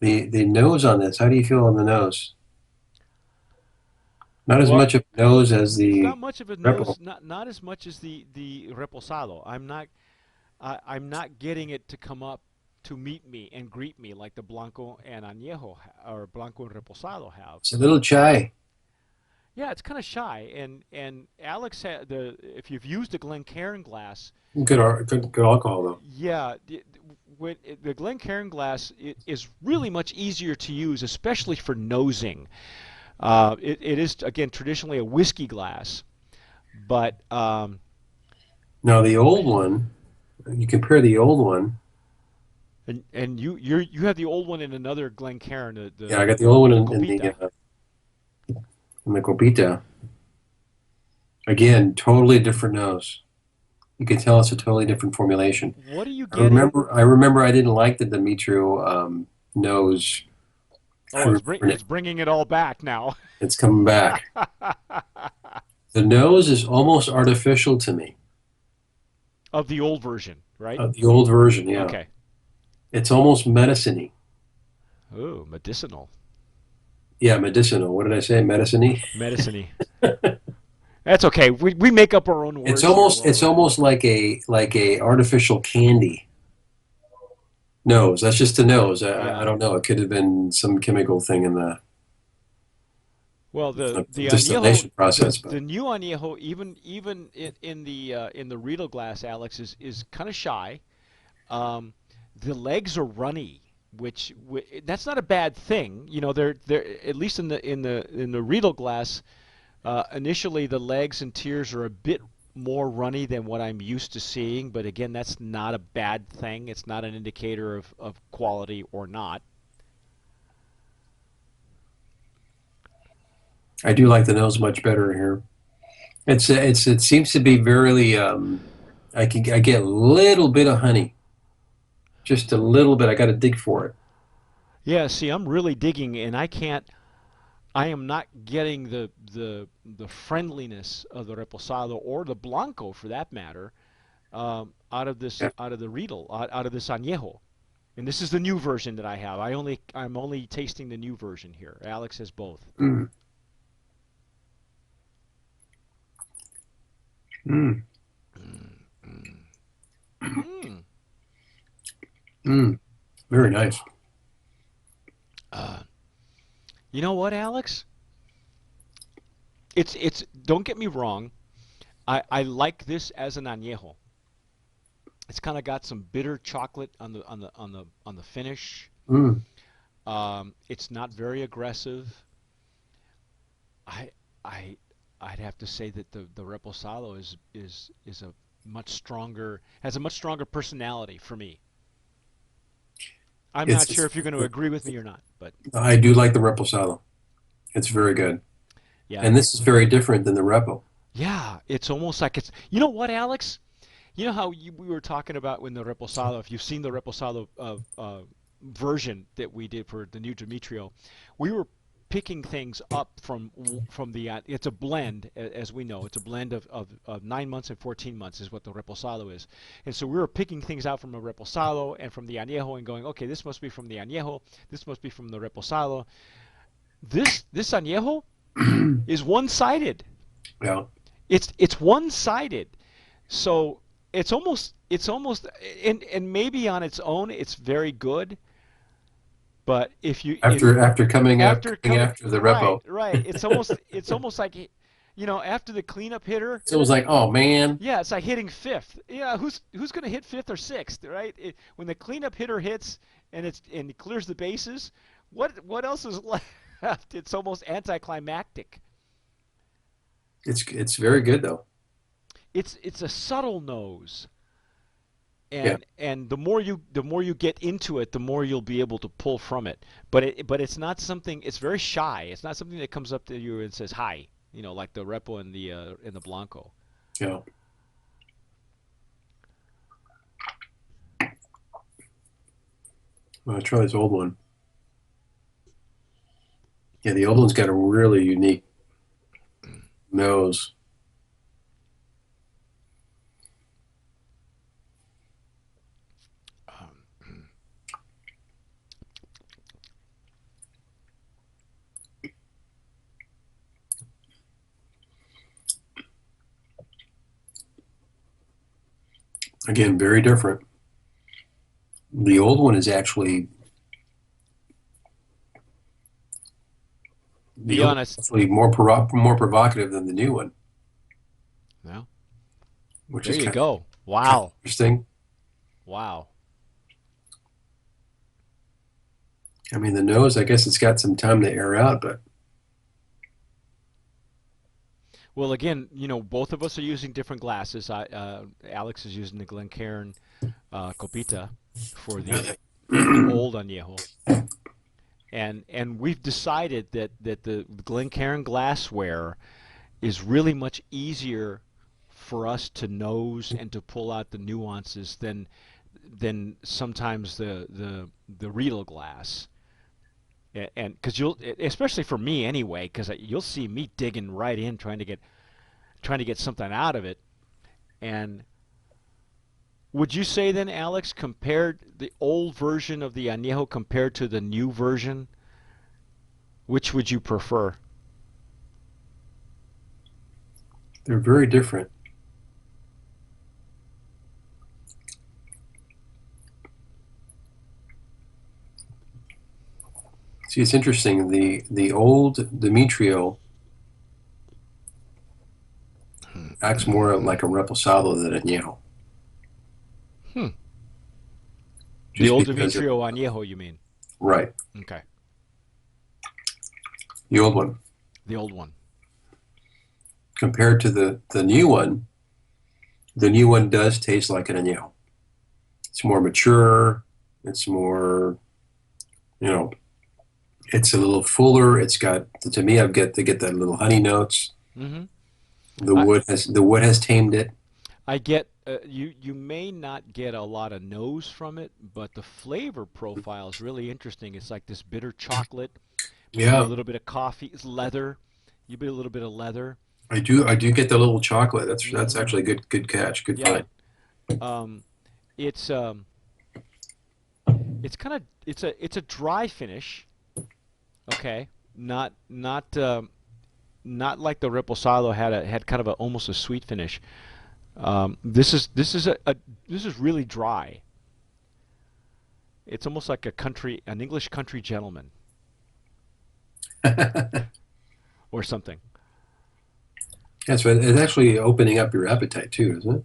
The nose on this. How do you feel on the nose? Not as Well, much of a nose as it's the not much of a Repo. nose, not as much as the reposado. I'm not getting it to come up to meet me and greet me like the blanco and añejo or blanco and reposado have. It's a little chai. Yeah, it's kind of shy. And Alex had the if you've used a Glencairn glass, Good alcohol though. yeah, the Glencairn glass is really much easier to use, especially for nosing. It is again traditionally a whiskey glass, but Now the old one, you compare the old one. and you have the old one in another Glencairn, Yeah, I got the old one the in Copita. the Copita. Again, totally different nose. You can tell it's a totally different formulation. What are you I getting? remember. I remember. I didn't like the Demetrio nose. I Oh, remember it. it's bringing it all back now. It's coming back. The nose is almost artificial to me. Of the old version, right? The old version, yeah. Okay. It's almost medicine-y. Ooh, medicinal, Yeah, medicinal. What did I say? Medicine-y? medicine-y. That's okay. We make up our own It's words here almost while it's we're at it. almost like a artificial candy nose. That's just the nose. I Yeah. don't know. It could have been some chemical thing in Well, the the añejo, distillation process, the but new añejo, even in the Riedel glass, Alex is kind of shy. Um, the legs are runny, which that's not a bad thing. You know, they're at least in the Riedel glass. Initially, the legs and tiers are a bit more runny than what I'm used to seeing, but again, that's not a bad thing. It's not an indicator of quality or not. I do like the nose much better here. It seems to be very I get a little bit of honey, just a little bit. I got to dig for it. Yeah, see, I'm really digging, and I am not getting the friendliness of the reposado or the blanco, for that matter, Yeah. out of the Riedel, out of this añejo. And this is the new version that I have. I'm only tasting the new version here. Alex has both. Mm, mm, Mm. mm. Very nice. Uh, you know what, Alex? It's. Don't get me wrong. I like this as an añejo. It's kind of got some bitter chocolate on the finish. Mm. It's not very aggressive. I I I'd have to say that the reposado is a much stronger has a much stronger personality for me. I'm not sure It's if you're going to agree with me or not, but I do like the reposado. It's very good. yeah, And this is very different than the Repo. yeah, it's almost like it's. You know what, Alex? You know how we were talking about when the reposado. If you've seen the reposado version that we did for the new Demetrio, we were picking things up from the. It's a blend, as we know. It's a blend of 9 months and 14 months is what the reposado is, and so we were picking things out from a reposado and from the añejo and going, okay, this must be from the añejo, this must be from the reposado. This añejo is one-sided. Yeah. It's one-sided. So it's almost and maybe on its own it's very good, but if After after coming coming after the right, Repo, right, it's almost like after the cleanup hitter, so it was like, oh man, yeah, it's like hitting fifth. Yeah, who's going to hit fifth or sixth, right? When the cleanup hitter hits and it clears the bases, what else is left? It's almost anticlimactic. it's very good though. It's a subtle nose. Yeah. And the more you get into it, the more you'll be able to pull from it. But it's not something. It's very shy. It's not something that comes up to you and says hi. You know, like the Repo and the Blanco. Yeah. Well, I'll try this old one. Yeah, the old one's got a really unique nose. Again, very different. The old one is actually the Be old one is honest. actually more provocative than the new one, Well, which there is you kind of go. Wow. interesting. Wow. I mean, the nose, I guess it's got some time to air out, but Well, again, both of us are using different glasses. Alex is using the Glencairn Copita for the old añejo, and we've decided that the Glencairn glassware is really much easier for us to nose and to pull out the nuances than sometimes the Riedel glass. And because you'll, especially for me anyway, because you'll see me digging right in trying to get something out of it. And would you say then, Alex, compared the old version of the añejo compared to the new version, which would you prefer? they're very different. See, it's interesting. The old Demetrio acts more like a reposado than a Añejo, Hmm. The just old because of Demetrio añejo, you mean? right. Okay. The old one The old one. compared to the new one, the new one does taste like an Añejo. It's more mature. It's more, you know, it's a little fuller. It's got to me, I've get to get that little honey notes. Mm-hmm. The I wood has tamed it. I get you may not get a lot of nose from it, but the flavor profile is really interesting. It's like this bitter chocolate, maybe a Yeah, little bit of coffee, it's leather. You get a little bit of leather. I do get the little chocolate. That's Mm-hmm. actually a good catch, good Yeah. find. Um, it's it's kind of it's a dry finish. Okay. Not like the Reposado had kind of almost a sweet finish. This is really dry. It's almost like an English country gentleman or something. Yeah, so it's actually opening up your appetite too, isn't it?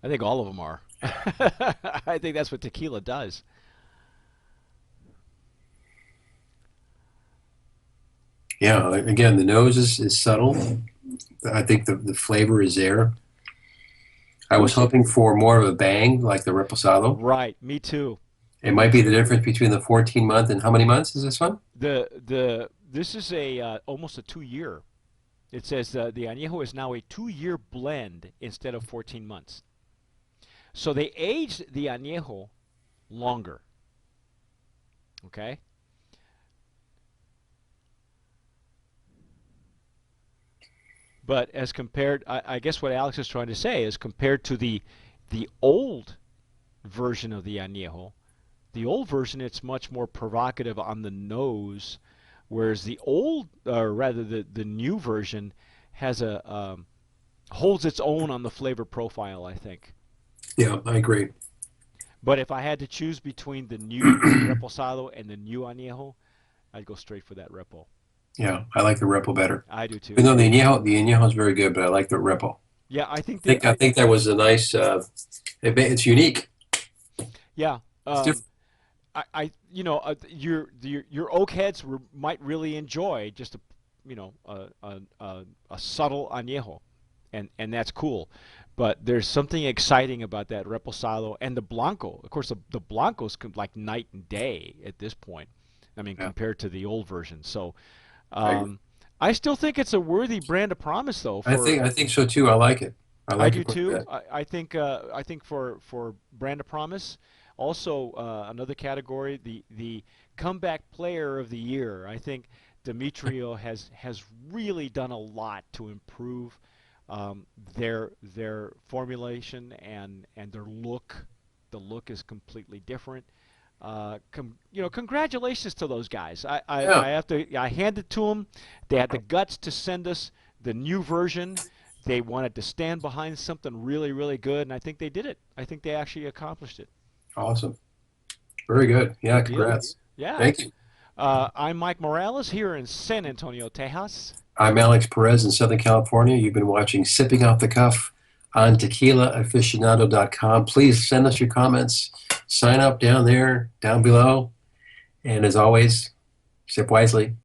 I think all of them are. I think that's what tequila does. Yeah, again, the nose is subtle. I think the flavor is there. I Let me was see. hoping for more of a bang like the Reposado. Right, me too. It Me might be the too. difference between the 14 month and how many months is this one? The this is a almost a 2 year. It says the añejo is now a 2 year blend instead of 14 months. So they aged the añejo longer. Okay. But as compared, I guess what Alex is trying to say is compared to the old version of the añejo, the old version it's much more provocative on the nose, whereas the old, or rather the new version, has a holds its own on the flavor profile. I think. Yeah, I agree. But if I had to choose between the new reposado and the new añejo, I'd go straight for that repo. Yeah, I like the Repo better. I do too. Even though the Añejo is very good, but I like the Repo. Yeah, I think I think I think that was a nice. It's unique. yeah. It's Um, different. Your oak heads might really enjoy just a subtle añejo, and that's cool. But there's something exciting about that reposado and the blanco. Of course, the blanco's like night and day at this point. I mean, Yeah, compared to the old version. So, I agree. um, I still think it's a worthy brand of promise, though. I For think I think so too. I like it. I I like do it quite a too. bit. I think for brand of promise, also another category, the comeback player of the year. I think Demetrio has really done a lot to improve their formulation and their look. The look is completely different. Congratulations to those guys. Yeah, I have to I hand it to them. They had the guts to send us the new version They wanted to stand behind something really, really good, and I think they did it. I think they actually accomplished it. Awesome. Very good. Yeah, Good deal. congrats. Yeah. Thank you. I'm Mike Morales here in San Antonio, Tejas. I'm Alex Perez in Southern California. You've been watching Sipping Off the Cuff on tequilaaficionado.com. Please send us your comments. Sign up down there, down below. And as always, sip wisely.